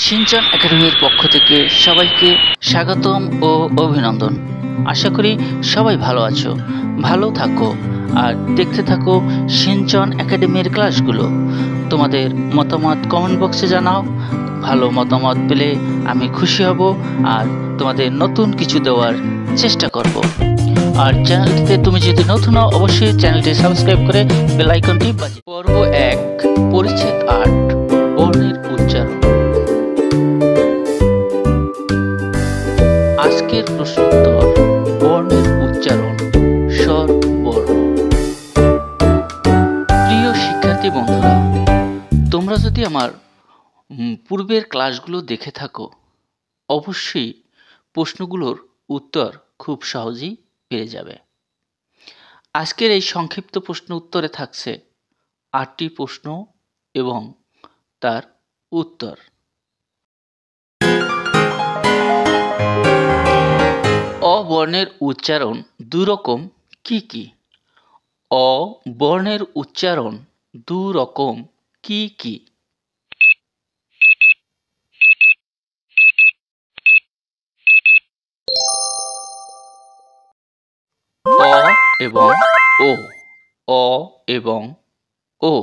Shinchan একাডেমির পক্ষ থেকে সবাইকে স্বাগতম ও অভিনন্দন। আশা করি সবাই ভালো আছো, ভালো থাকো আর দেখতে থাকো সিনচান একাডেমির ক্লাসগুলো। তোমাদের মতামত কমেন্ট বক্সে জানাও। ভালো মতামত পেলে আমি খুশি হব আর তোমাদের নতুন কিছু দেওয়ার চেষ্টা করব। আর চ্যানেলটিতে তুমি যদি নতুন হও অবশ্যই চ্যানেলটি সাবস্ক্রাইব করে বেল আইকনটি বাজিয়ে। পর্ব 1, পরিচ্ছেদ 8, বর্ণের উচ্চারণ। আজকের প্রশ্নোত্তর, বর্ণের উচ্চারণ, স্বর বর্ণ। প্রিয় শিক্ষার্থী বন্ধুরা, তোমরা যদি আমার পূর্বের ক্লাসগুলো দেখে থাকো অবশ্যই প্রশ্নগুলোর উত্তর খুব সহজেই পেয়ে যাবে। আজকের এই সংক্ষিপ্ত প্রশ্ন উত্তরে থাকছে 8টি প্রশ্ন এবং তার উত্তর। অ বর্ণের উচ্চারণ দুরকম, কি কি? অ বর্ণের উচ্চারণ দুরকম, কি কি? অ এবং ও, অ এবং ও।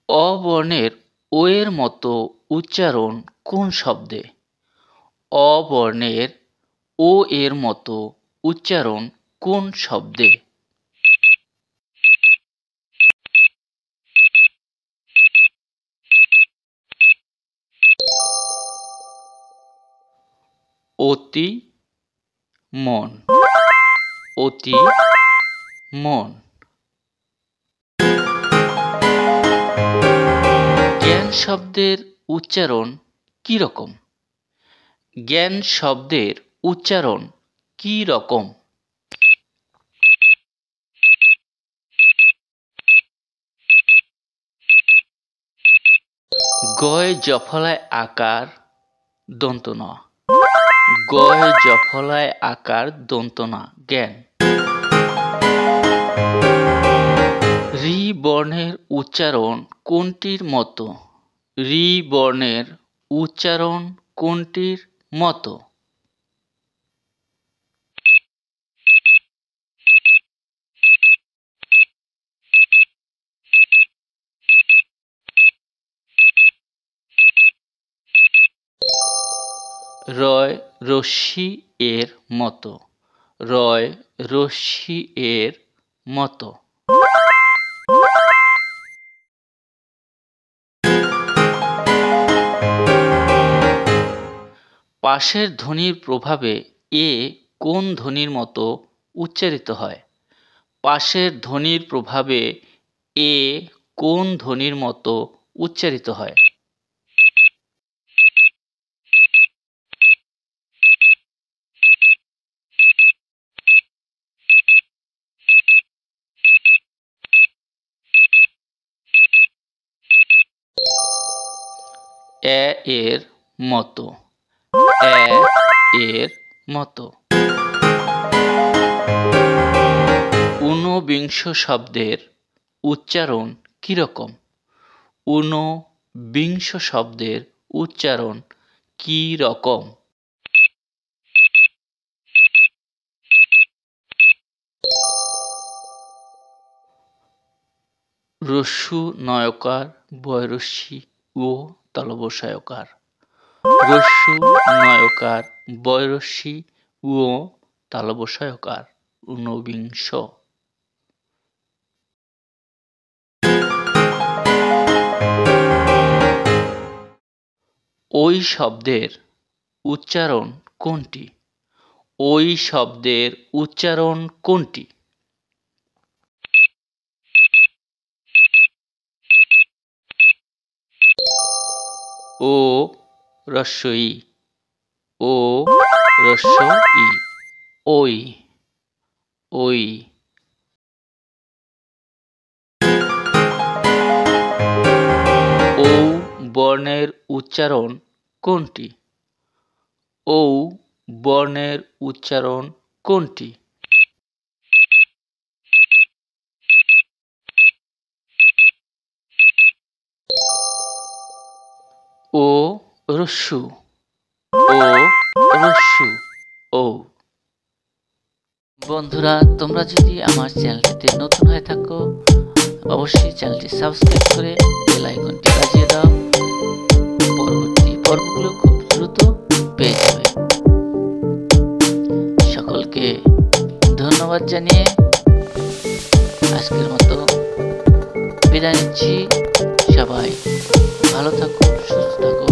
অ বর্ণের ও এর মতো উচ্চারণ কোন শব্দে? অ বর্ণের ও এর মতো উচ্চারণ কোন শব্দে? অতি মন, অতি মন। জ্ঞান শব্দের উচ্চারণ কি রকম? জ্ঞান শব্দের উচ্চারণ কি রকম? গয় জফলায় আকার দন্ত ন, গয় জফলায় আকার দন্ত না, জ্ঞান। রি বর্ণের উচ্চারণ কোনটির মতো? রি বর্ণের উচ্চারণ কোনটির মতো? রয় রশ্মি এর মতো, রয় রশ্মি এর মতো। পাশের ধ্বনির প্রভাবে এ কোন ধ্বনির মতো উচ্চারিত হয়? পাশের ধ্বনির প্রভাবে এ কোন ধ্বনির মতো উচ্চারিত হয়? এ এর মতো, এ এর মতো। ঊনবিংশ শব্দের উচ্চারণ কিরকম? ঊনবিংশ শব্দের উচ্চারণ কি রকম? রস্যু নয়কার বয়রস্যি ও তালবসায়কার, রস্যু নয়কার বয়রস্যি ও তালবসায়কার, ঊনবিংশ। ওই শব্দের উচ্চারণ কোনটি? ওই শব্দের উচ্চারণ কোনটি? ও হ্রস্ব ই, ও হ্রস্ব ই, ওই, ওই। ও বর্ণের উচ্চারণ কোনটি? ও বর্ণের উচ্চারণ কোনটি? রস্যু ও রস্যু ও। বন্ধুরা, তোমরা যদি আমার চ্যানেলটিতে নতুন হয়ে থাকো অবশ্যই চ্যানেলটি সাবস্ক্রাইব করে বেল আইকনটি বাজিয়ে দাও। পরবর্তী পর্বগুলো খুব দ্রুত পেয়ে যাবে। সকলকে ধন্যবাদ জানিয়ে আজকের মতো বিদায় নিচ্ছি। সবাই ভালো থাকো, সুস্থ থাকো।